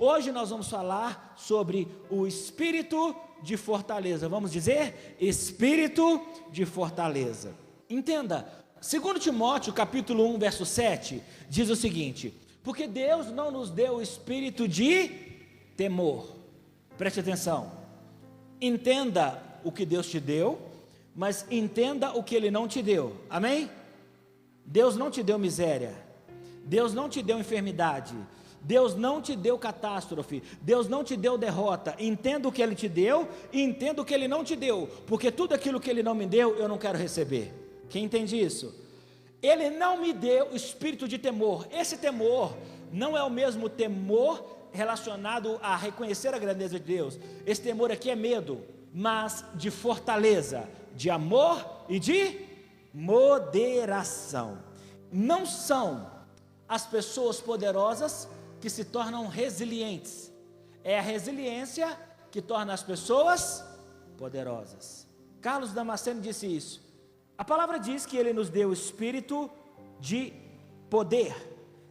Hoje nós vamos falar sobre o espírito de fortaleza. Vamos dizer, espírito de fortaleza. Entenda, 2 Timóteo capítulo 1, verso 7, diz o seguinte: porque Deus não nos deu o espírito de temor. Preste atenção, entenda o que Deus te deu, mas entenda o que Ele não te deu, amém? Deus não te deu miséria, Deus não te deu enfermidade, Deus não te deu catástrofe, Deus não te deu derrota. Entenda o que Ele te deu e entenda o que Ele não te deu, porque tudo aquilo que Ele não me deu, eu não quero receber. Quem entende isso? Ele não me deu o espírito de temor. Esse temor não é o mesmo temor relacionado a reconhecer a grandeza de Deus. Esse temor aqui é medo, mas de fortaleza, de amor e de moderação. Não são as pessoas poderosas que se tornam resilientes, é a resiliência que torna as pessoas poderosas. Carlos Damasceno disse isso. A palavra diz que Ele nos deu espírito de poder,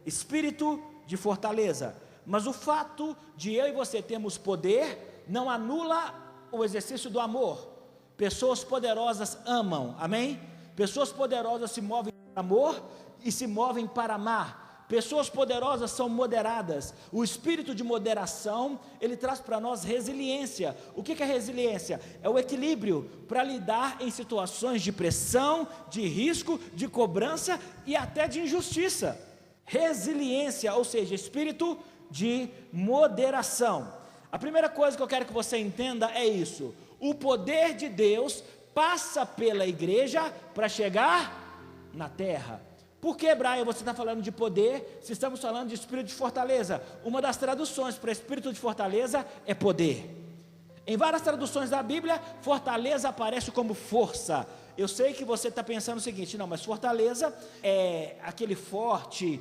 espírito de fortaleza, mas o fato de eu e você termos poder não anula o exercício do amor. Pessoas poderosas amam, amém? Pessoas poderosas se movem para amor e se movem para amar. Pessoas poderosas são moderadas. O espírito de moderação, ele traz para nós resiliência. O que é resiliência? É o equilíbrio para lidar em situações de pressão, de risco, de cobrança e até de injustiça. Resiliência, ou seja, espírito de moderação. A primeira coisa que eu quero que você entenda é isso: o poder de Deus passa pela igreja para chegar na terra. Por que, Brian, você está falando de poder, se estamos falando de espírito de fortaleza? Uma das traduções para espírito de fortaleza é poder. Em várias traduções da Bíblia, fortaleza aparece como força. Eu sei que você está pensando o seguinte: não, mas fortaleza é aquele forte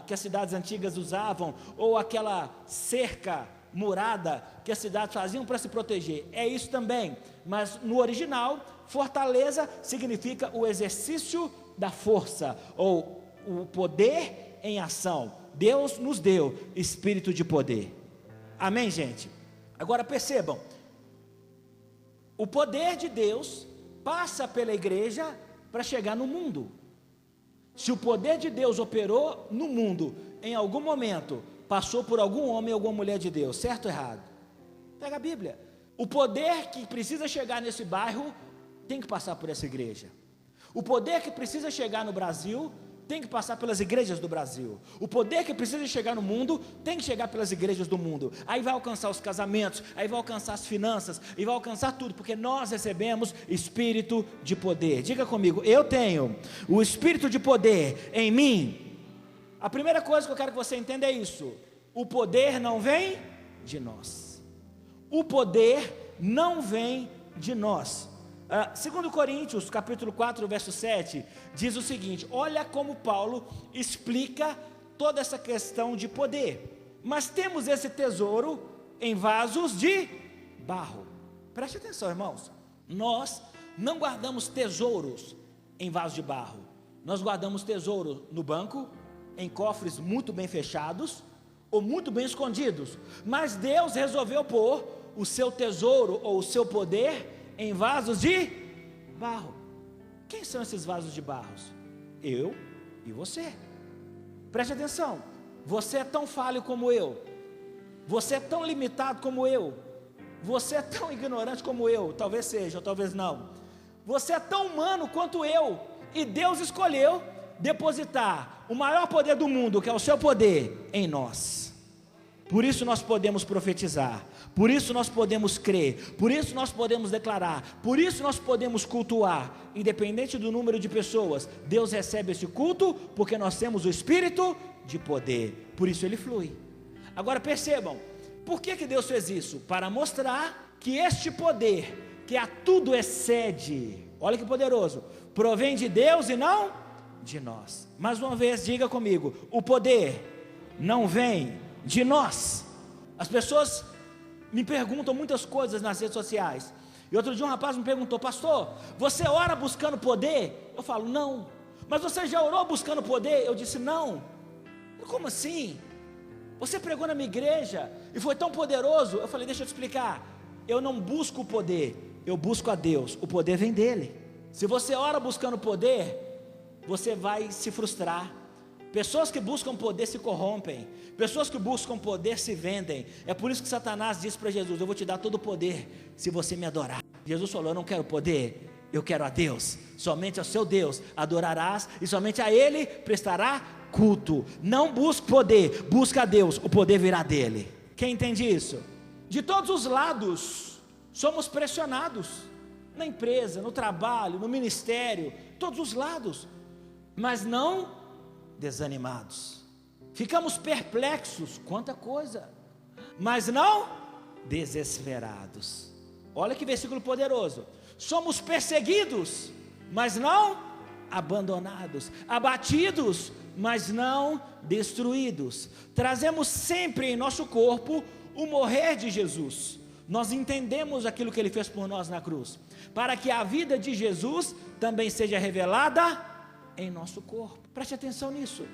que as cidades antigas usavam, ou aquela cerca murada que as cidades faziam para se proteger. É isso também, mas no original, fortaleza significa o exercício da força, ou o poder em ação. Deus nos deu espírito de poder, amém, gente? Agora percebam, o poder de Deus passa pela igreja para chegar no mundo. Se o poder de Deus operou no mundo, em algum momento, passou por algum homem ou alguma mulher de Deus, certo ou errado? Pega a Bíblia. O poder que precisa chegar nesse bairro, tem que passar por essa igreja. O poder que precisa chegar no Brasil, tem que passar pelas igrejas do Brasil. O poder que precisa chegar no mundo, tem que chegar pelas igrejas do mundo. Aí vai alcançar os casamentos, aí vai alcançar as finanças, e vai alcançar tudo, porque nós recebemos espírito de poder. Diga comigo: eu tenho o espírito de poder em mim. A primeira coisa que eu quero que você entenda é isso: o poder não vem de nós. O poder não vem de nós. 2 Coríntios capítulo 4, verso 7, diz o seguinte: olha como Paulo explica toda essa questão de poder. Mas temos esse tesouro em vasos de barro. Preste atenção, irmãos, nós não guardamos tesouros em vasos de barro. Nós guardamos tesouro no banco, em cofres muito bem fechados, ou muito bem escondidos. Mas Deus resolveu pôr o seu tesouro, ou o seu poder, em vasos de barro. Quem são esses vasos de barro? Eu e você. Preste atenção: você é tão falho como eu, você é tão limitado como eu, você é tão ignorante como eu, talvez seja, ou talvez não. Você é tão humano quanto eu, e Deus escolheu depositar o maior poder do mundo, que é o seu poder, em nós. Por isso nós podemos profetizar, por isso nós podemos crer, por isso nós podemos declarar, por isso nós podemos cultuar, independente do número de pessoas. Deus recebe esse culto porque nós temos o espírito de poder, por isso ele flui. Agora percebam, por que Deus fez isso? Para mostrar que este poder, que a tudo excede, olha que poderoso, provém de Deus e não de nós. Mais uma vez, diga comigo: o poder não vem de nós. As pessoas me perguntam muitas coisas nas redes sociais. E outro dia um rapaz me perguntou: pastor, você ora buscando poder? Eu falo: não. Mas você já orou buscando poder? Eu disse: não. Como assim? Você pregou na minha igreja e foi tão poderoso. Eu falei, deixa eu te explicar. Eu não busco o poder, eu busco a Deus. O poder vem dele. Se você ora buscando poder, você vai se frustrar. Pessoas que buscam poder se corrompem. Pessoas que buscam poder se vendem. É por isso que Satanás disse para Jesus: eu vou te dar todo o poder se você me adorar. Jesus falou: eu não quero poder, eu quero a Deus. Somente ao seu Deus adorarás e somente a Ele prestará culto. Não busque poder, busca a Deus, o poder virá dele. Quem entende isso? De todos os lados somos pressionados, na empresa, no trabalho, no ministério, todos os lados, mas não desanimados. Ficamos perplexos, quanta coisa, mas não desesperados. Olha que versículo poderoso. Somos perseguidos, mas não abandonados, abatidos, mas não destruídos. Trazemos sempre em nosso corpo o morrer de Jesus. Nós entendemos aquilo que Ele fez por nós na cruz, para que a vida de Jesus também seja revelada em nosso corpo. Preste atenção nisso.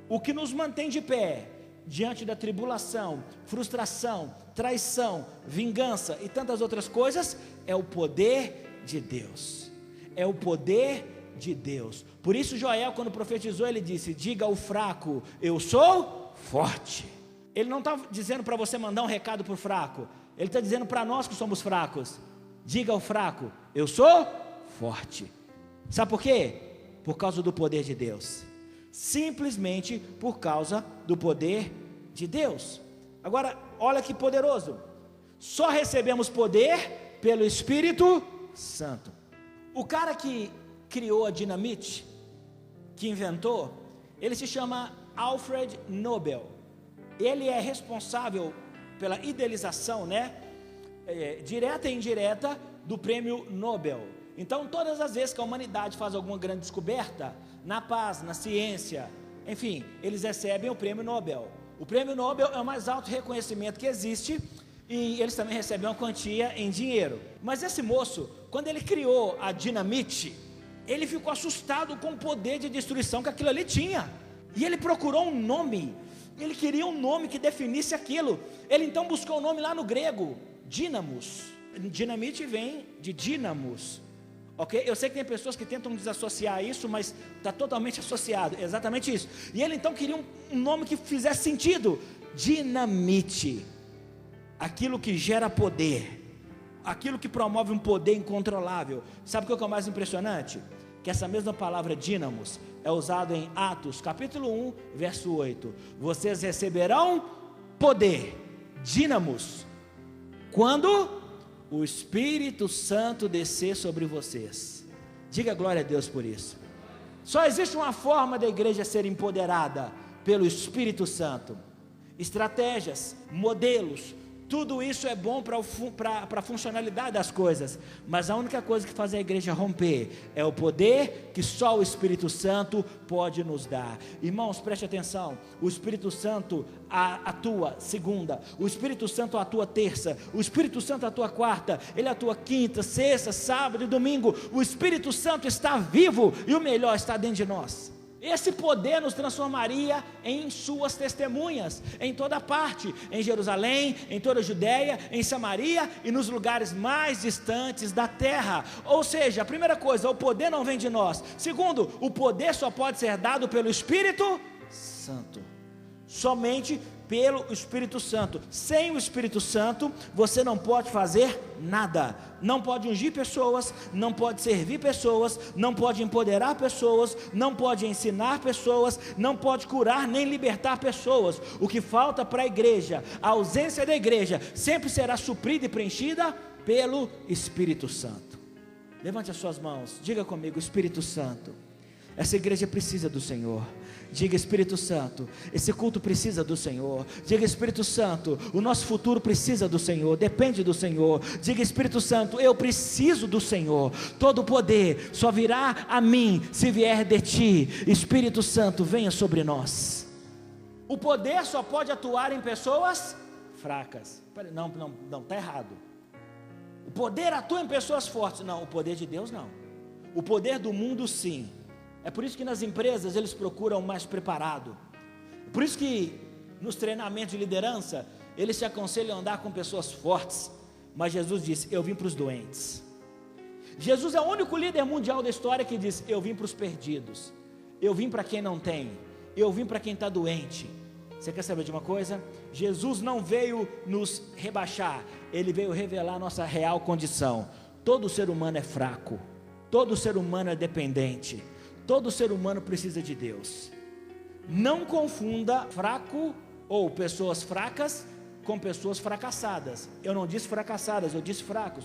O que nos mantém de pé diante da tribulação, frustração, traição, vingança e tantas outras coisas é o poder de Deus. É o poder de Deus. Por isso Joel, quando profetizou, ele disse: diga ao fraco, eu sou forte. Ele não está dizendo para você mandar um recado para o fraco. Ele está dizendo para nós que somos fracos: diga ao fraco, eu sou forte. Sabe por quê? Por causa do poder de Deus. Simplesmente por causa do poder de Deus. Agora, olha que poderoso. Só recebemos poder pelo Espírito Santo. O cara que criou a dinamite, que inventou, ele se chama Alfred Nobel. Ele é responsável pela idealização, direta e indireta, do prêmio Nobel. Então, todas as vezes que a humanidade faz alguma grande descoberta, na paz, na ciência, enfim, eles recebem o prêmio Nobel. O prêmio Nobel é o mais alto reconhecimento que existe, e eles também recebem uma quantia em dinheiro. Mas esse moço, quando ele criou a dinamite, ele ficou assustado com o poder de destruição que aquilo ali tinha, e ele procurou um nome. Ele queria um nome que definisse aquilo. Ele então buscou o nome lá no grego, dínamos. Dinamite vem de dínamos, ok? Eu sei que tem pessoas que tentam desassociar isso, mas está totalmente associado, exatamente isso. E ele então queria um nome que fizesse sentido. Dinamite, aquilo que gera poder, aquilo que promove um poder incontrolável. Sabe o que é o mais impressionante? Que essa mesma palavra dínamos é usado em Atos capítulo 1, verso 8. Vocês receberão poder, dínamos, quando o Espírito Santo descer sobre vocês. Diga glória a Deus por isso. Só existe uma forma da igreja ser empoderada: pelo Espírito Santo. Estratégias, modelos, tudo isso é bom para a funcionalidade das coisas, mas a única coisa que faz a igreja romper é o poder que só o Espírito Santo pode nos dar. Irmãos, preste atenção: o Espírito Santo atua segunda, o Espírito Santo atua terça, o Espírito Santo atua quarta, ele atua quinta, sexta, sábado e domingo. O Espírito Santo está vivo e o melhor está dentro de nós. Esse poder nos transformaria em suas testemunhas, em toda parte, em Jerusalém, em toda a Judéia, em Samaria e nos lugares mais distantes da terra. Ou seja, a primeira coisa, o poder não vem de nós. Segundo, o poder só pode ser dado pelo Espírito Santo. Somente pelo Espírito Santo. Sem o Espírito Santo, você não pode fazer nada. Não pode ungir pessoas, não pode servir pessoas, não pode empoderar pessoas, não pode ensinar pessoas, não pode curar nem libertar pessoas. O que falta para a igreja, a ausência da igreja, sempre será suprida e preenchida pelo Espírito Santo. Levante as suas mãos, diga comigo: Espírito Santo, essa igreja precisa do Senhor. Diga: Espírito Santo, esse culto precisa do Senhor. Diga: Espírito Santo, o nosso futuro precisa do Senhor, depende do Senhor. Diga: Espírito Santo, eu preciso do Senhor. Todo poder só virá a mim se vier de ti. Espírito Santo, venha sobre nós. O poder só pode atuar em pessoas fracas. Não, está errado. O poder atua em pessoas fortes. Não, o poder de Deus não. O poder do mundo sim. É por isso que nas empresas eles procuram o mais preparado. Por isso que nos treinamentos de liderança, eles te aconselham a andar com pessoas fortes, mas Jesus disse: eu vim para os doentes. Jesus é o único líder mundial da história que diz: eu vim para os perdidos, eu vim para quem não tem, eu vim para quem está doente. Você quer saber de uma coisa? Jesus não veio nos rebaixar, Ele veio revelar a nossa real condição. Todo ser humano é fraco, todo ser humano é dependente, todo ser humano precisa de Deus. Não confunda fraco ou pessoas fracas com pessoas fracassadas. Eu não disse fracassadas, eu disse fracos.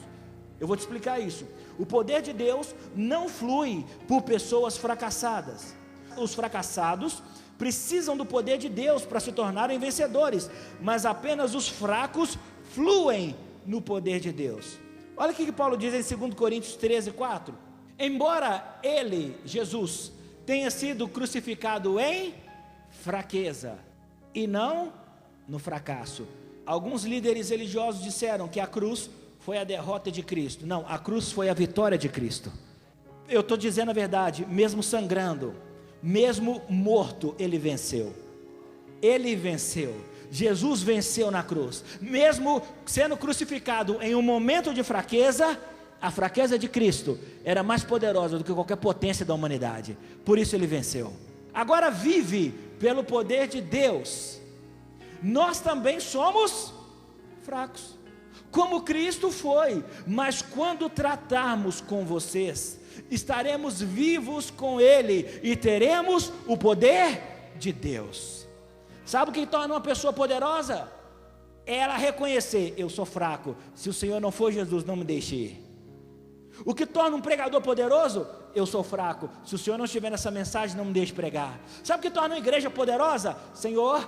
Eu vou te explicar isso. O poder de Deus não flui por pessoas fracassadas. Os fracassados precisam do poder de Deus para se tornarem vencedores, mas apenas os fracos fluem no poder de Deus. Olha o que Paulo diz em 2 Coríntios 13:4. Embora ele, Jesus, tenha sido crucificado em fraqueza e não no fracasso. Alguns líderes religiosos disseram que a cruz foi a derrota de Cristo. Não, a cruz foi a vitória de Cristo. Eu estou dizendo a verdade, mesmo sangrando, mesmo morto, Ele venceu. Ele venceu. Jesus venceu na cruz. Mesmo sendo crucificado em um momento de fraqueza, a fraqueza de Cristo era mais poderosa do que qualquer potência da humanidade. Por isso Ele venceu. Agora vive pelo poder de Deus. Nós também somos fracos, como Cristo foi, mas quando tratarmos com vocês, estaremos vivos com Ele e teremos o poder de Deus. Sabe o que torna uma pessoa poderosa? É ela reconhecer: eu sou fraco, se o Senhor não for Jesus, não me deixe ir. O que torna um pregador poderoso? Eu sou fraco, se o Senhor não estiver nessa mensagem, não me deixe pregar. Sabe o que torna uma igreja poderosa? Senhor,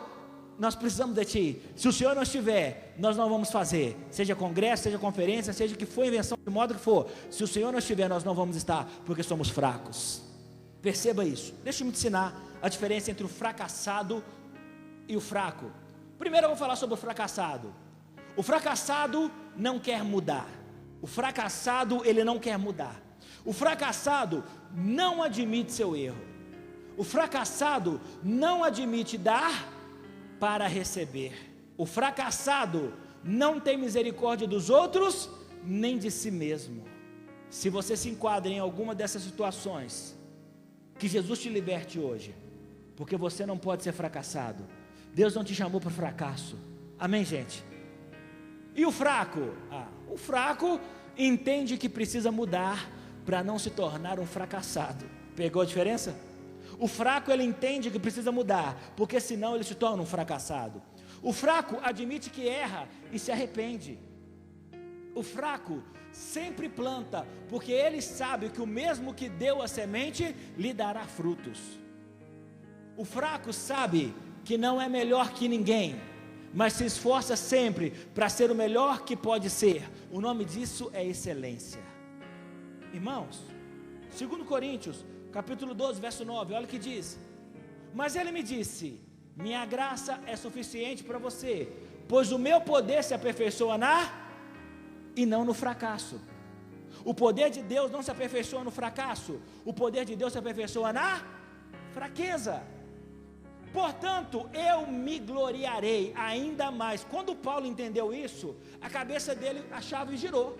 nós precisamos de Ti, se o Senhor não estiver, nós não vamos fazer, seja congresso, seja conferência, seja que for invenção, de modo que for, se o Senhor não estiver, nós não vamos estar, porque somos fracos. Perceba isso. Deixa eu me ensinar a diferença entre o fracassado e o fraco. Primeiro eu vou falar sobre o fracassado. O fracassado não quer mudar. O fracassado, ele não quer mudar. O fracassado não admite seu erro. O fracassado não admite dar para receber. O fracassado não tem misericórdia dos outros, nem de si mesmo. Se você se enquadra em alguma dessas situações, que Jesus te liberte hoje, porque você não pode ser fracassado. Deus não te chamou para o fracasso. Amém, gente? E o fraco? O fraco entende que precisa mudar para não se tornar um fracassado. Pegou a diferença? O fraco, ele entende que precisa mudar, porque senão ele se torna um fracassado. O fraco admite que erra e se arrepende. O fraco sempre planta, porque ele sabe que o mesmo que deu a semente, lhe dará frutos. O fraco sabe que não é melhor que ninguém, mas se esforça sempre para ser o melhor que pode ser. O nome disso é excelência. Irmãos, 2 Coríntios capítulo 12, verso 9, olha o que diz: mas ele me disse: minha graça é suficiente para você, pois o meu poder se aperfeiçoa e não no fracasso. O poder de Deus não se aperfeiçoa no fracasso, o poder de Deus se aperfeiçoa na fraqueza. Portanto, eu me gloriarei ainda mais. Quando Paulo entendeu isso, a cabeça dele, a chave girou.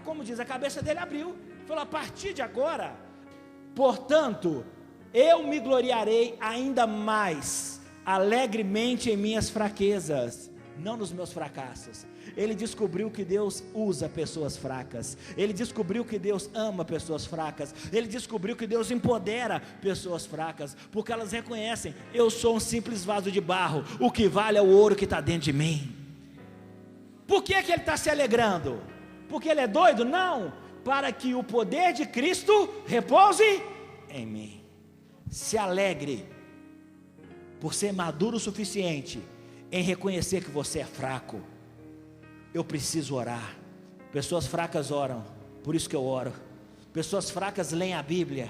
Como diz, a cabeça dele abriu. Falou: a partir de agora, portanto, eu me gloriarei ainda mais, alegremente em minhas fraquezas, não nos meus fracassos. Ele descobriu que Deus usa pessoas fracas. Ele descobriu que Deus ama pessoas fracas. Ele descobriu que Deus empodera pessoas fracas, porque elas reconhecem: eu sou um simples vaso de barro, o que vale é o ouro que está dentro de mim. Por que ele está se alegrando? Porque ele é doido? Não, para que o poder de Cristo repouse em mim. Se alegre por ser maduro o suficiente em reconhecer que você é fraco. Eu preciso orar. Pessoas fracas oram, por isso que eu oro. Pessoas fracas leem a Bíblia.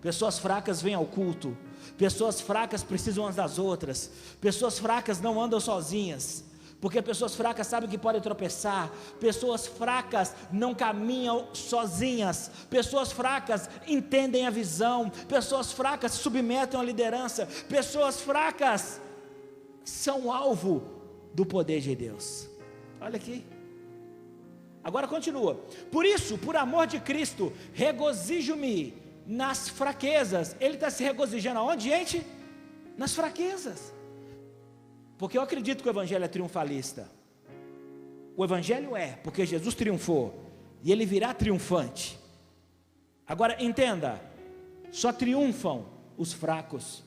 Pessoas fracas vêm ao culto. Pessoas fracas precisam umas das outras. Pessoas fracas não andam sozinhas, porque pessoas fracas sabem que podem tropeçar. Pessoas fracas não caminham sozinhas. Pessoas fracas entendem a visão. Pessoas fracas se submetem à liderança. Pessoas fracas são alvo do poder de Deus. Olha aqui. Agora continua. Por isso, por amor de Cristo, regozijo-me nas fraquezas. Ele está se regozijando aonde, gente? Nas fraquezas. Porque eu acredito que o Evangelho é triunfalista. O Evangelho é, porque Jesus triunfou, e Ele virá triunfante. Agora entenda, só triunfam os fracos.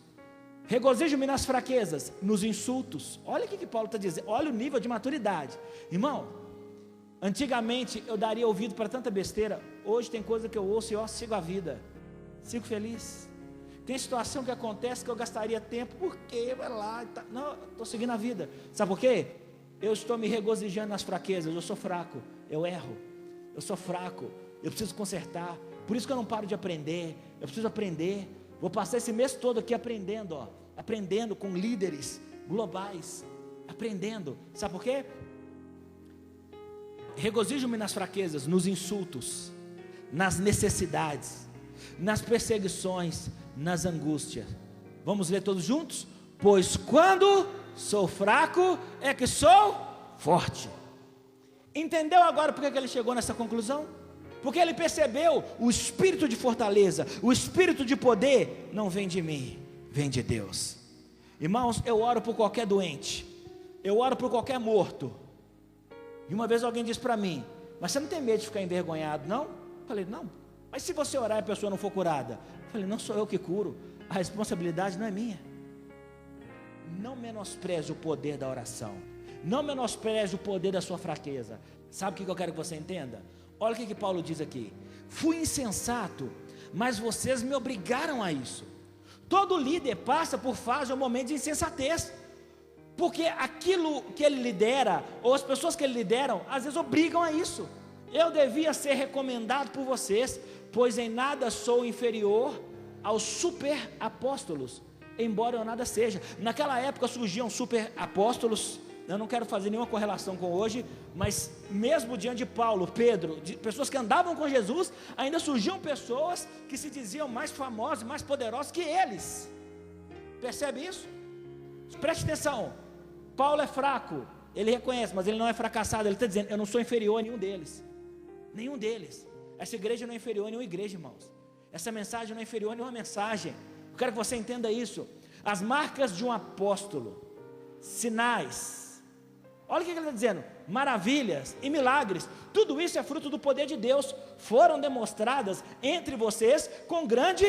Regozijo-me nas fraquezas, nos insultos. Olha o que Paulo está dizendo, olha o nível de maturidade. Irmão, antigamente eu daria ouvido para tanta besteira. Hoje tem coisa que eu ouço e eu sigo a vida, sigo feliz. Tem situação que acontece que eu gastaria tempo, porque vai lá, não, estou seguindo a vida. Sabe por quê? Eu estou me regozijando nas fraquezas. Eu sou fraco, eu erro, eu sou fraco, eu preciso consertar. Por isso que eu não paro de aprender. Eu preciso aprender. Vou passar esse mês todo aqui aprendendo, aprendendo com líderes globais, aprendendo. Sabe por quê? Regozijo-me nas fraquezas, nos insultos, nas necessidades, nas perseguições, nas angústias. Vamos ler todos juntos? Pois quando sou fraco é que sou forte. Entendeu agora por que ele chegou nessa conclusão? Porque ele percebeu o espírito de fortaleza, o espírito de poder não vem de mim, vem de Deus. Irmãos, eu oro por qualquer doente, eu oro por qualquer morto. E uma vez alguém disse para mim: mas você não tem medo de ficar envergonhado, não? Eu falei: não. Mas se você orar e a pessoa não for curada? Eu falei: não sou eu que curo, a responsabilidade não é minha. Não menospreze o poder da oração, não menospreze o poder da sua fraqueza. Sabe o que eu quero que você entenda? Olha o que Paulo diz aqui: fui insensato, mas vocês me obrigaram a isso. Todo líder passa por fase ou momento de insensatez, porque aquilo que ele lidera, ou as pessoas que ele lideram, às vezes obrigam a isso. Eu devia ser recomendado por vocês, pois em nada sou inferior aos super apóstolos, embora eu nada seja. Naquela época surgiam super apóstolos. Eu não quero fazer nenhuma correlação com hoje, mas mesmo diante de Paulo, Pedro, de pessoas que andavam com Jesus, ainda surgiam pessoas que se diziam mais famosas, mais poderosas que eles. Percebe isso? Preste atenção. Paulo é fraco, ele reconhece, mas ele não é fracassado. Ele está dizendo: eu não sou inferior a nenhum deles. Nenhum deles. Essa igreja não é inferior a nenhuma igreja, irmãos. Essa mensagem não é inferior a nenhuma mensagem. Eu quero que você entenda isso. As marcas de um apóstolo, sinais, olha o que ele está dizendo: maravilhas e milagres, tudo isso é fruto do poder de Deus, foram demonstradas entre vocês com grande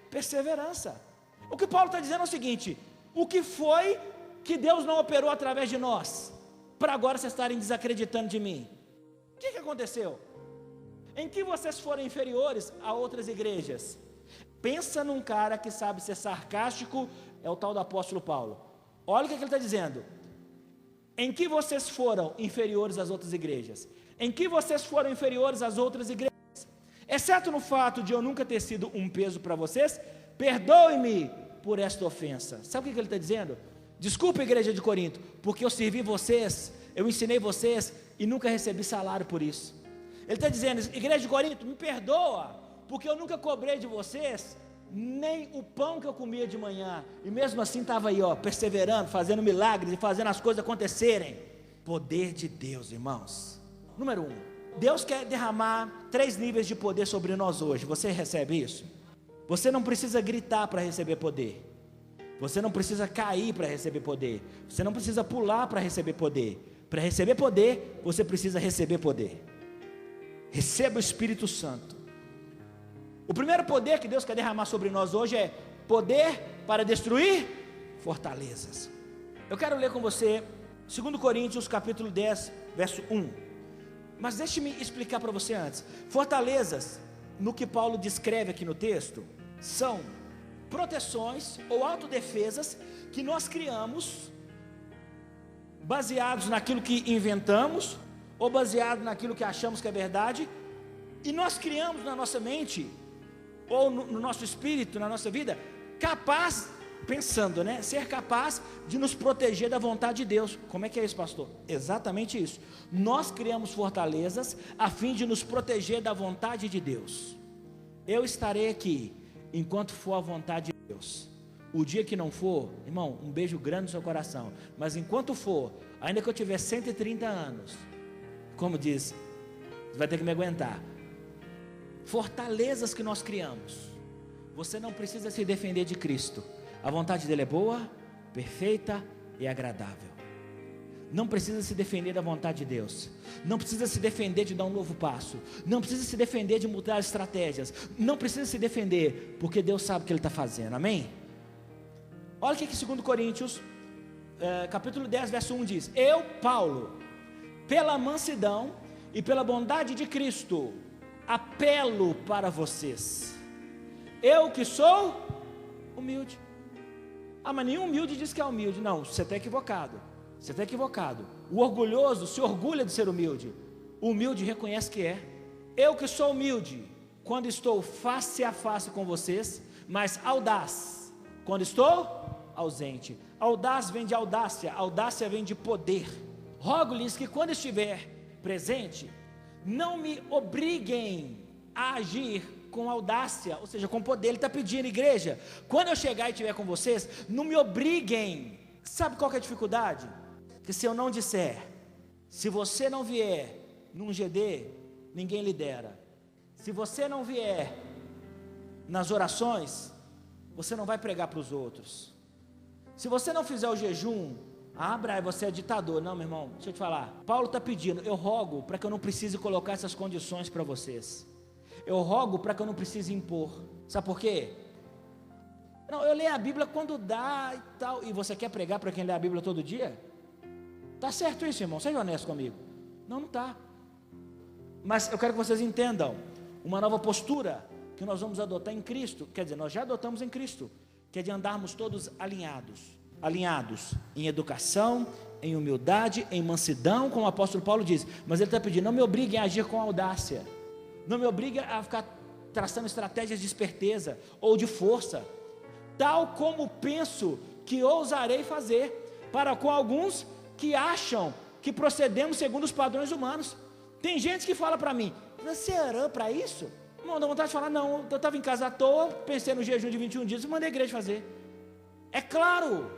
perseverança. O que Paulo está dizendo é o seguinte: o que foi que Deus não operou através de nós, para agora vocês estarem desacreditando de mim? O que aconteceu? Em que vocês foram inferiores a outras igrejas? Pensa num cara que sabe ser sarcástico, é o tal do apóstolo Paulo. Olha o que ele está dizendo: em que vocês foram inferiores às outras igrejas? Em que vocês foram inferiores às outras igrejas? Exceto no fato de eu nunca ter sido um peso para vocês, perdoe-me por esta ofensa. Sabe o que ele está dizendo? Desculpa, igreja de Corinto, porque eu servi vocês, eu ensinei vocês e nunca recebi salário por isso. Ele está dizendo: igreja de Corinto, me perdoa, porque eu nunca cobrei de vocês nem o pão que eu comia de manhã, e mesmo assim estava aí, perseverando, fazendo milagres e fazendo as coisas acontecerem. Poder de Deus, irmãos. Número 1, Deus quer derramar 3 níveis de poder sobre nós hoje. Você recebe isso? Você não precisa gritar para receber poder, você não precisa cair para receber poder, você não precisa pular para receber poder. Para receber poder, você precisa receber poder. Receba o Espírito Santo. O primeiro poder que Deus quer derramar sobre nós hoje é poder para destruir fortalezas. Eu quero ler com você 2 Coríntios capítulo 10, verso 1. Mas deixe-me explicar para você antes. Fortalezas, no que Paulo descreve aqui no texto, são proteções ou autodefesas que nós criamos, baseados naquilo que inventamos, ou baseado naquilo que achamos que é verdade, e nós criamos na nossa mente, ou no nosso espírito, na nossa vida, capaz, pensando, ser capaz de nos proteger da vontade de Deus. Como é que é isso, pastor? Exatamente isso. Nós criamos fortalezas a fim de nos proteger da vontade de Deus. Eu estarei aqui enquanto for a vontade de Deus. O dia que não for, irmão, um beijo grande no seu coração. Mas enquanto for, ainda que eu tiver 130 anos, como diz, você vai ter que me aguentar. Fortalezas que nós criamos. Você não precisa se defender de Cristo. A vontade dele é boa, perfeita e agradável. Não precisa se defender da vontade de Deus. Não precisa se defender de dar um novo passo. Não precisa se defender de mudar estratégias. Não precisa se defender, porque Deus sabe o que Ele está fazendo, amém? Olha o que 2 Coríntios, capítulo 10, verso 1 diz: Eu, Paulo, pela mansidão e pela bondade de Cristo, apelo para vocês. Eu que sou humilde. Ah, mas nenhum humilde diz que é humilde. Não, você está equivocado. Você está equivocado. O orgulhoso se orgulha de ser humilde. O humilde reconhece que é. Eu que sou humilde, quando estou face a face com vocês, mas audaz, quando estou ausente. Audaz vem de audácia, audácia vem de poder. Rogo-lhes que quando estiver presente, não me obriguem a agir com audácia, ou seja, com poder. Ele está pedindo, igreja, quando eu chegar e estiver com vocês, não me obriguem. Sabe qual que é a dificuldade? Que se eu não disser, se você não vier num GD, ninguém lidera. Se você não vier nas orações, você não vai pregar para os outros. Se você não fizer o jejum, Brian, você é ditador. Não, meu irmão, deixa eu te falar. Paulo está pedindo, eu rogo para que eu não precise colocar essas condições para vocês. Eu rogo para que eu não precise impor. Sabe por quê? Não, eu leio a Bíblia quando dá e tal. E você quer pregar para quem lê a Bíblia todo dia? Tá certo isso, irmão? Seja honesto comigo. Não está. Mas eu quero que vocês entendam uma nova postura que nós vamos adotar em Cristo. Quer dizer, nós já adotamos em Cristo, que é de andarmos todos alinhados em educação, em humildade, em mansidão, como o apóstolo Paulo diz. Mas ele está pedindo, não me obriguem a agir com audácia. Não me obriguem a ficar traçando estratégias de esperteza ou de força, tal como penso que ousarei fazer para com alguns que acham que procedemos segundo os padrões humanos. Tem gente que fala para mim, você orou para isso? Não dá vontade de falar, não, eu estava em casa à toa, pensei no jejum de 21 dias e mandei a igreja fazer. É claro,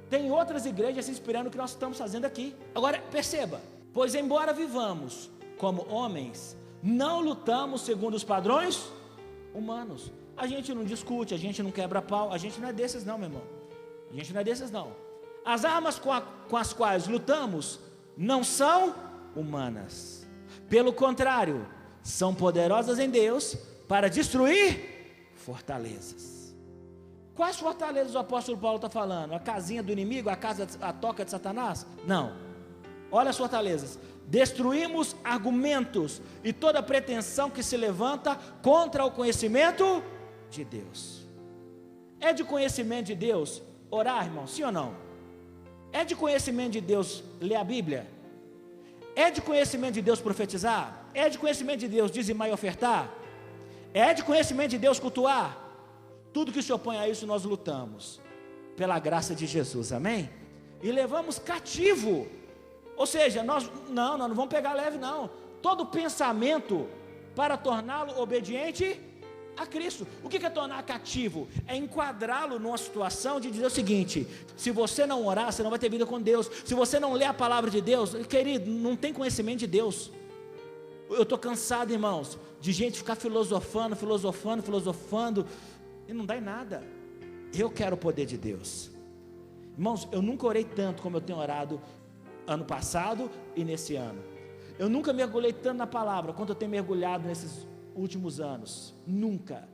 tem outras igrejas se inspirando no que nós estamos fazendo aqui. Agora perceba, pois embora vivamos como homens, não lutamos segundo os padrões humanos. A gente não discute, a gente não quebra pau, a gente não é desses não, meu irmão. A gente não é desses não. As armas com as quais lutamos não são humanas. Pelo contrário, são poderosas em Deus para destruir fortalezas. Quais fortalezas o apóstolo Paulo está falando? A casinha do inimigo, a toca de Satanás? Não. Olha as fortalezas. Destruímos argumentos e toda pretensão que se levanta contra o conhecimento de Deus. É de conhecimento de Deus orar, irmão? Sim ou não? É de conhecimento de Deus ler a Bíblia? É de conhecimento de Deus profetizar? É de conhecimento de Deus dizimar e ofertar? É de conhecimento de Deus cultuar? Tudo que se opõe a isso nós lutamos pela graça de Jesus, amém? E levamos cativo, ou seja, nós não vamos pegar leve não, todo pensamento para torná-lo obediente a Cristo. O que é tornar cativo? É enquadrá-lo numa situação de dizer o seguinte: se você não orar, você não vai ter vida com Deus. Se você não ler a palavra de Deus, querido, não tem conhecimento de Deus. Eu estou cansado, irmãos, de gente ficar filosofando e não dá em nada. Eu quero o poder de Deus. Irmãos, eu nunca orei tanto como eu tenho orado ano passado e nesse ano. Eu nunca mergulhei tanto na palavra quanto eu tenho mergulhado nesses últimos anos, nunca.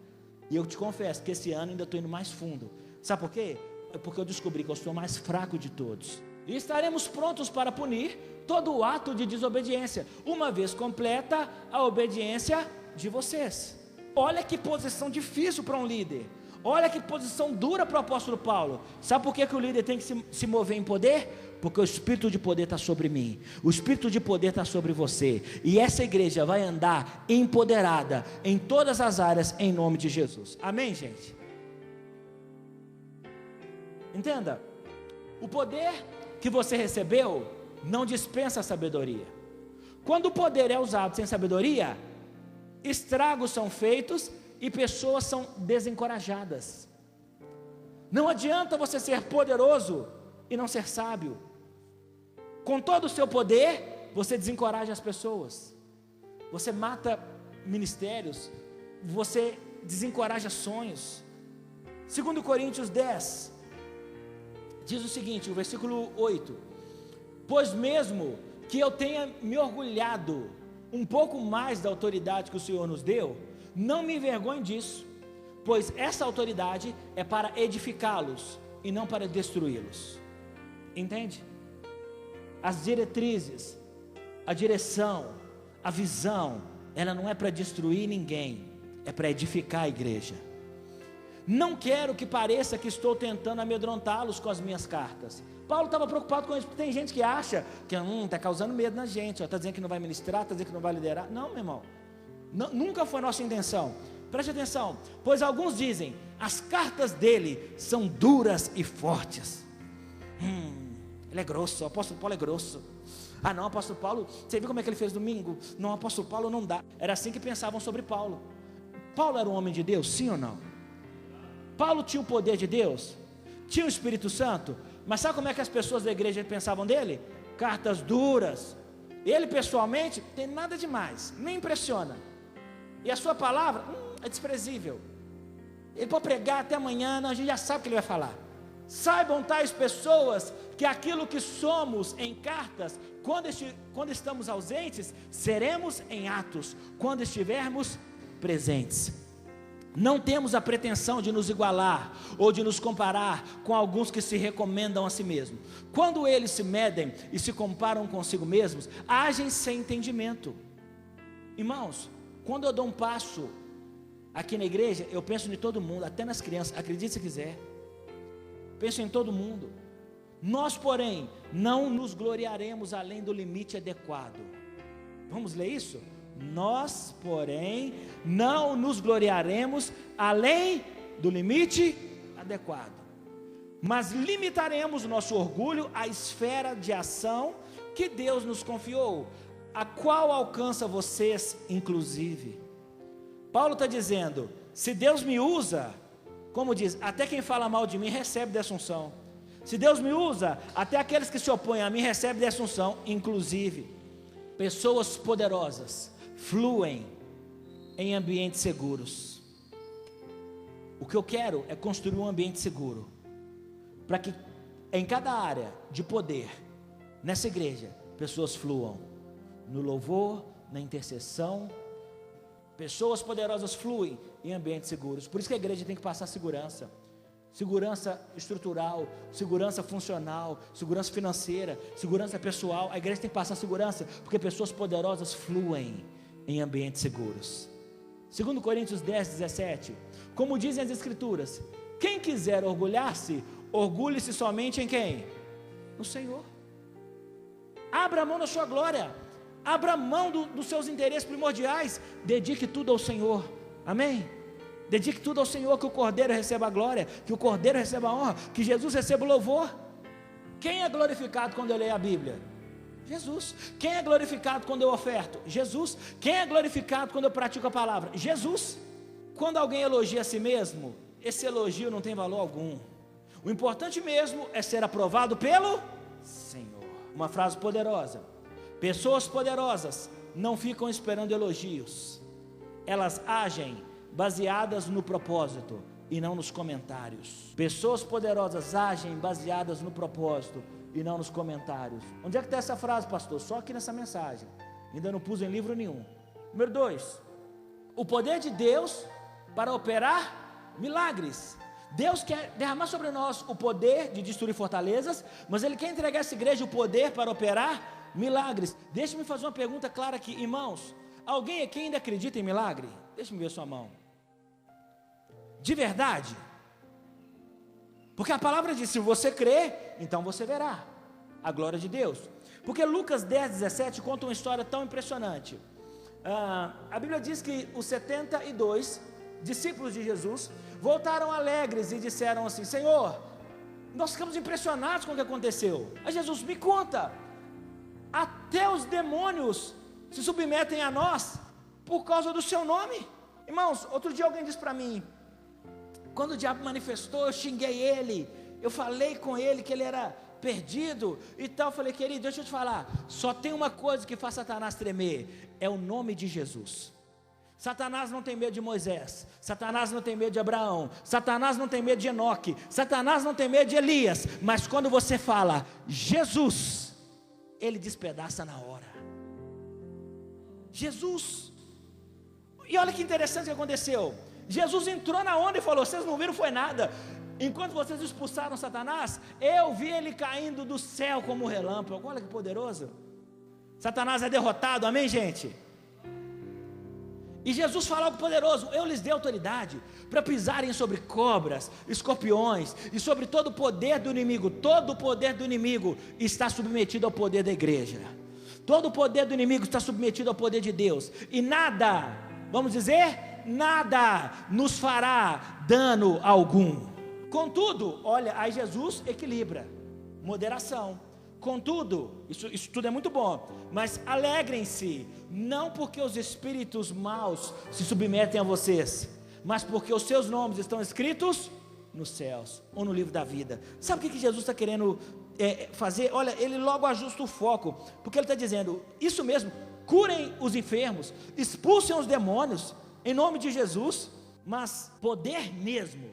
E eu te confesso que esse ano ainda estou indo mais fundo. Sabe por quê? É porque eu descobri que eu sou mais fraco de todos. E estaremos prontos para punir todo o ato de desobediência, uma vez completa a obediência de vocês. Olha que posição difícil para um líder. Olha que posição dura para o apóstolo Paulo. Sabe por que o líder tem que se mover em poder? Porque o Espírito de poder está sobre mim, o Espírito de poder está sobre você, e essa igreja vai andar empoderada em todas as áreas, em nome de Jesus, amém, gente? Entenda, o poder que você recebeu não dispensa a sabedoria. Quando o poder é usado sem sabedoria, estragos são feitos e pessoas são desencorajadas. Não adianta você ser poderoso e não ser sábio. Com todo o seu poder, você desencoraja as pessoas, você mata ministérios, você desencoraja sonhos. 2 Coríntios 10 diz o seguinte, o versículo 8: pois mesmo que eu tenha me orgulhado um pouco mais da autoridade que o Senhor nos deu, não me envergonho disso, pois essa autoridade é para edificá-los e não para destruí-los. Entende? As diretrizes, a direção, a visão, ela não é para destruir ninguém, é para edificar a igreja. Não quero que pareça que estou tentando amedrontá-los com as minhas cartas. Paulo estava preocupado com isso, porque tem gente que acha que está causando medo na gente, está dizendo que não vai ministrar, está dizendo que não vai liderar. Não, meu irmão, nunca foi nossa intenção. Preste atenção, pois alguns dizem, as cartas dele são duras e fortes. Ele é grosso, o apóstolo Paulo é grosso. Ah não, o apóstolo Paulo, você viu como é que ele fez domingo? Não, o apóstolo Paulo não dá. Era assim que pensavam sobre Paulo. Paulo era um homem de Deus, sim ou não? Paulo tinha o poder de Deus, tinha o Espírito Santo, mas sabe como é que as pessoas da igreja pensavam dele? Cartas duras. Ele pessoalmente tem nada demais, nem impressiona. E a sua palavra é desprezível. Ele pode pregar até amanhã, não, a gente já sabe o que ele vai falar. Saibam tais pessoas que aquilo que somos em cartas, quando estamos ausentes, seremos em atos, quando estivermos presentes. Não temos a pretensão de nos igualar ou de nos comparar com alguns que se recomendam a si mesmos. Quando eles se medem e se comparam consigo mesmos, agem sem entendimento. Irmãos, quando eu dou um passo aqui na igreja, eu penso em todo mundo, até nas crianças, acredite se quiser. Penso em todo mundo. Nós, porém, não nos gloriaremos além do limite adequado. Vamos ler isso? Nós, porém, não nos gloriaremos além do limite adequado, mas limitaremos o nosso orgulho à esfera de ação que Deus nos confiou, a qual alcança vocês inclusive. Paulo está dizendo, se Deus me usa, como diz, até quem fala mal de mim recebe dessa unção. Se Deus me usa, até aqueles que se opõem a mim recebem dessa unção, inclusive. Pessoas poderosas fluem em ambientes seguros. O que eu quero é construir um ambiente seguro, para que em cada área de poder, nessa igreja, pessoas fluam, no louvor, na intercessão. Pessoas poderosas fluem em ambientes seguros. Por isso que a igreja tem que passar segurança. Segurança estrutural, segurança funcional, segurança financeira, segurança pessoal. A igreja tem que passar segurança, porque pessoas poderosas fluem em ambientes seguros. 2 Coríntios 10, 17, como dizem as escrituras, quem quiser orgulhar-se, orgulhe-se somente em quem? No Senhor. Abra a mão da sua glória, abra mão dos seus interesses primordiais, dedique tudo ao Senhor, amém? Dedique tudo ao Senhor, que o Cordeiro receba a glória, que o Cordeiro receba a honra, que Jesus receba o louvor. Quem é glorificado quando eu leio a Bíblia? Jesus. Quem é glorificado quando eu oferto? Jesus. Quem é glorificado quando eu pratico a palavra? Jesus. Quando alguém elogia a si mesmo, esse elogio não tem valor algum. O importante mesmo é ser aprovado pelo Senhor. Uma frase poderosa: pessoas poderosas não ficam esperando elogios, elas agem baseadas no propósito e não nos comentários. Pessoas poderosas agem baseadas no propósito e não nos comentários. Onde é que está essa frase, pastor? Só aqui nessa mensagem, ainda não pus em livro nenhum. Número 2, o poder de Deus para operar milagres. Deus quer derramar sobre nós o poder de destruir fortalezas, mas Ele quer entregar a essa igreja o poder para operar milagres. Deixa-me fazer uma pergunta clara aqui, irmãos. Alguém aqui ainda acredita em milagre? Deixa-me ver sua mão. De verdade? Porque a palavra diz, se você crer, então você verá a glória de Deus. Porque Lucas 10, 17 conta uma história tão impressionante. A Bíblia diz que os 72 discípulos de Jesus voltaram alegres e disseram assim: Senhor, nós ficamos impressionados com o que aconteceu. Aí Jesus, me conta, até os demônios se submetem a nós por causa do seu nome. Irmãos, outro dia alguém disse para mim: Quando o diabo manifestou, eu xinguei ele, eu falei com ele que ele era perdido e tal. Eu falei: querido, deixa eu te falar, só tem uma coisa que faz Satanás tremer, é o nome de Jesus. Satanás não tem medo de Moisés, Satanás não tem medo de Abraão, Satanás não tem medo de Enoque, Satanás não tem medo de Elias, mas quando você fala Jesus, ele despedaça na hora. Jesus. E olha que interessante que aconteceu. Jesus entrou na onda e falou: vocês não viram, foi nada. Enquanto vocês expulsaram Satanás, eu vi ele caindo do céu como um relâmpago. Olha que poderoso. Satanás é derrotado, amém, gente? E Jesus falou algo poderoso: eu lhes dei autoridade para pisarem sobre cobras, escorpiões e sobre todo o poder do inimigo. Todo o poder do inimigo está submetido ao poder da igreja. Todo o poder do inimigo está submetido ao poder de Deus. E nada, vamos dizer, nada nos fará dano algum. Contudo, olha, aí Jesus equilibra, moderação. Contudo, isso tudo é muito bom, mas alegrem-se, não porque os espíritos maus se submetem a vocês, mas porque os seus nomes estão escritos nos céus, ou no livro da vida. Sabe o que Jesus está querendo fazer? Olha, ele logo ajusta o foco, porque ele está dizendo, isso mesmo, curem os enfermos, expulsem os demônios, em nome de Jesus, mas poder mesmo,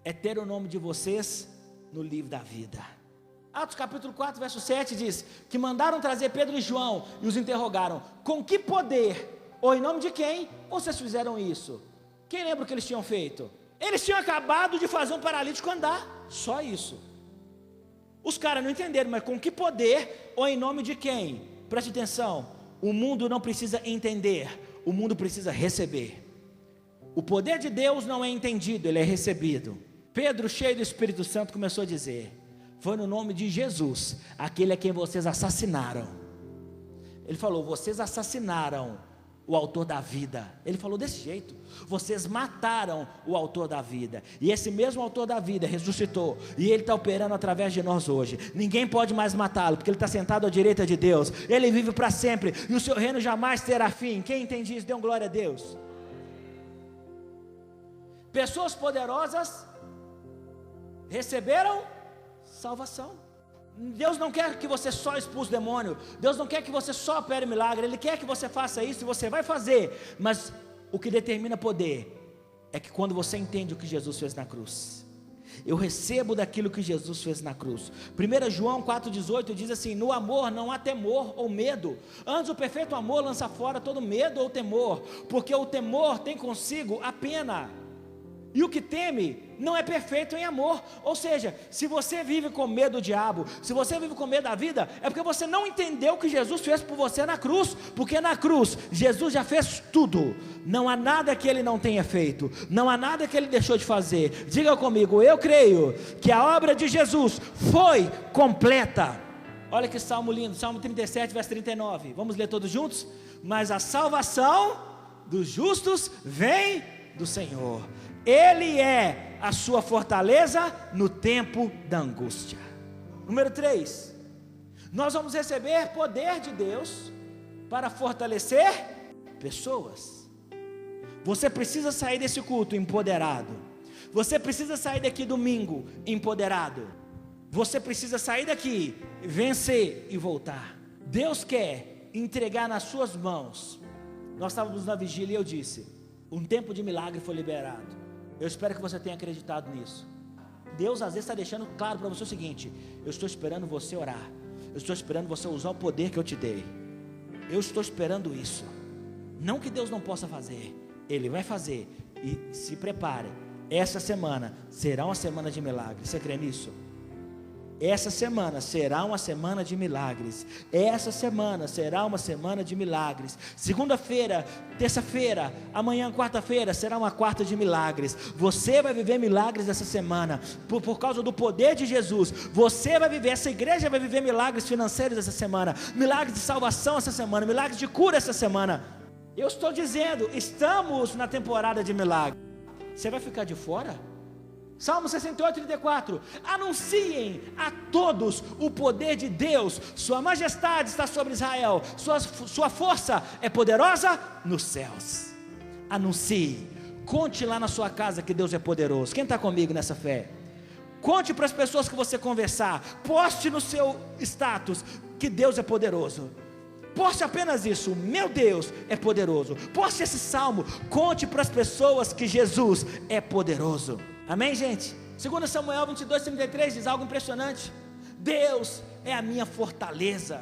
é ter o nome de vocês no livro da vida. Atos capítulo 4, verso 7 diz, que mandaram trazer Pedro e João, e os interrogaram, com que poder, ou em nome de quem, vocês fizeram isso? Quem lembra o que eles tinham feito? Eles tinham acabado de fazer um paralítico andar, só isso. Os caras não entenderam, mas com que poder, ou em nome de quem? Preste atenção, o mundo não precisa entender, o mundo precisa receber. O poder de Deus não é entendido, ele é recebido. Pedro, cheio do Espírito Santo, começou a dizer, foi no nome de Jesus, aquele a quem vocês assassinaram. Ele falou, vocês assassinaram o autor da vida. Ele falou desse jeito, vocês mataram o autor da vida, e esse mesmo autor da vida ressuscitou, e ele está operando através de nós hoje. Ninguém pode mais matá-lo, porque ele está sentado à direita de Deus, ele vive para sempre, e o seu reino jamais terá fim. Quem entende isso, dê um glória a Deus. Pessoas poderosas receberam salvação. Deus não quer que você só expulse o demônio, Deus não quer que você só opere milagre, Ele quer que você faça isso, e você vai fazer, mas o que determina poder, é que quando você entende o que Jesus fez na cruz, eu recebo daquilo que Jesus fez na cruz. 1 João 4,18 diz assim, no amor não há temor ou medo, antes o perfeito amor lança fora todo medo ou temor, porque o temor tem consigo a pena, e o que teme não é perfeito em amor. Ou seja, se você vive com medo do diabo, se você vive com medo da vida, é porque você não entendeu o que Jesus fez por você na cruz, porque na cruz, Jesus já fez tudo, não há nada que Ele não tenha feito, não há nada que Ele deixou de fazer. Diga comigo, eu creio que a obra de Jesus foi completa. Olha que salmo lindo, Salmo 37, verso 39, vamos ler todos juntos? Mas a salvação dos justos vem do Senhor, Ele é a sua fortaleza no tempo da angústia. Número 3, nós vamos receber poder de Deus para fortalecer pessoas. Você precisa sair desse culto empoderado, você precisa sair daqui domingo empoderado, você precisa sair daqui, vencer e voltar. Deus quer entregar nas suas mãos. Nós estávamos na vigília e eu disse, um tempo de milagre foi liberado. Eu espero que você tenha acreditado nisso. Deus às vezes está deixando claro para você o seguinte, eu estou esperando você orar, eu estou esperando você usar o poder que eu te dei, eu estou esperando isso. Não que Deus não possa fazer, Ele vai fazer. E se prepare, essa semana será uma semana de milagres. Você crê nisso? Essa semana será uma semana de milagres. Essa semana será uma semana de milagres. Segunda-feira, terça-feira, amanhã, quarta-feira, será uma quarta de milagres. Você vai viver milagres essa semana, por causa do poder de Jesus. Você vai viver, essa igreja vai viver milagres financeiros essa semana, milagres de salvação essa semana, milagres de cura essa semana. Eu estou dizendo, estamos na temporada de milagres. Você vai ficar de fora? Salmo 68, 34, anunciem a todos o poder de Deus, sua majestade está sobre Israel, sua força é poderosa nos céus. Anuncie, Conte lá na sua casa que Deus é poderoso. Quem está comigo nessa fé? Conte para as pessoas que você conversar. Poste no seu status que Deus é poderoso. Poste apenas isso: meu Deus é poderoso. Poste esse salmo. Conte para as pessoas que Jesus é poderoso. Amém, gente? 2 Samuel 22:33 diz algo impressionante: Deus é a minha fortaleza,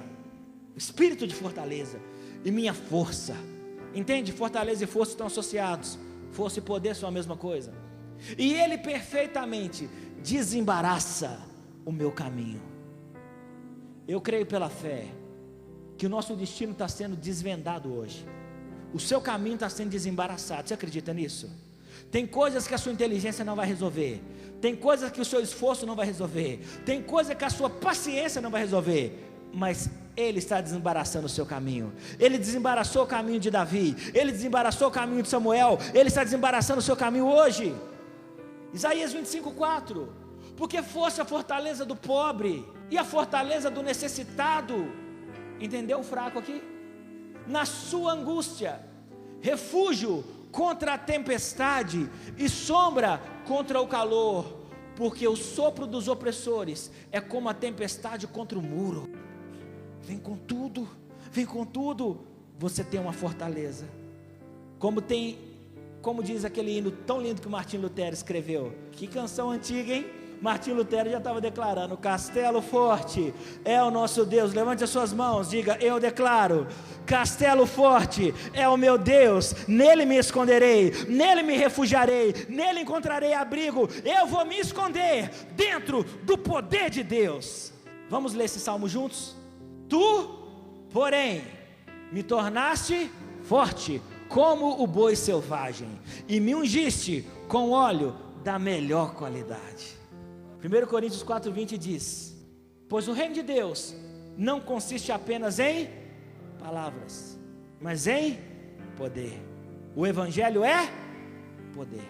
espírito de fortaleza e minha força. Entende? Fortaleza e força estão associados. Força e poder são a mesma coisa. E Ele perfeitamente desembaraça o meu caminho. Eu creio pela fé que o nosso destino está sendo desvendado hoje. O seu caminho está sendo desembaraçado. Você acredita nisso? Tem coisas que a sua inteligência não vai resolver. Tem coisas que o seu esforço não vai resolver. Tem coisas que a sua paciência não vai resolver. Mas Ele está desembaraçando o seu caminho. Ele desembaraçou o caminho de Davi. Ele desembaraçou o caminho de Samuel. Ele está desembaraçando o seu caminho hoje. Isaías 25:4. Porque fosse a fortaleza do pobre e a fortaleza do necessitado. Entendeu o fraco aqui? Na sua angústia, refúgio contra a tempestade e sombra contra o calor. Porque o sopro dos opressores é como a tempestade contra o muro. Vem com tudo, vem com tudo. Você tem uma fortaleza. Como diz aquele hino tão lindo que o Martim Lutero escreveu. Que canção antiga, hein? Martim Lutero já estava declarando: castelo forte é o nosso Deus. Levante as suas mãos, diga: eu declaro, castelo forte é o meu Deus, nele me esconderei, nele me refugiarei, nele encontrarei abrigo. Eu vou me esconder dentro do poder de Deus. Vamos ler esse salmo juntos? Tu, porém, me tornaste forte como o boi selvagem e me ungiste com óleo da melhor qualidade. 1 Coríntios 4:20 diz: pois o reino de Deus não consiste apenas em palavras, mas em poder. O evangelho é poder.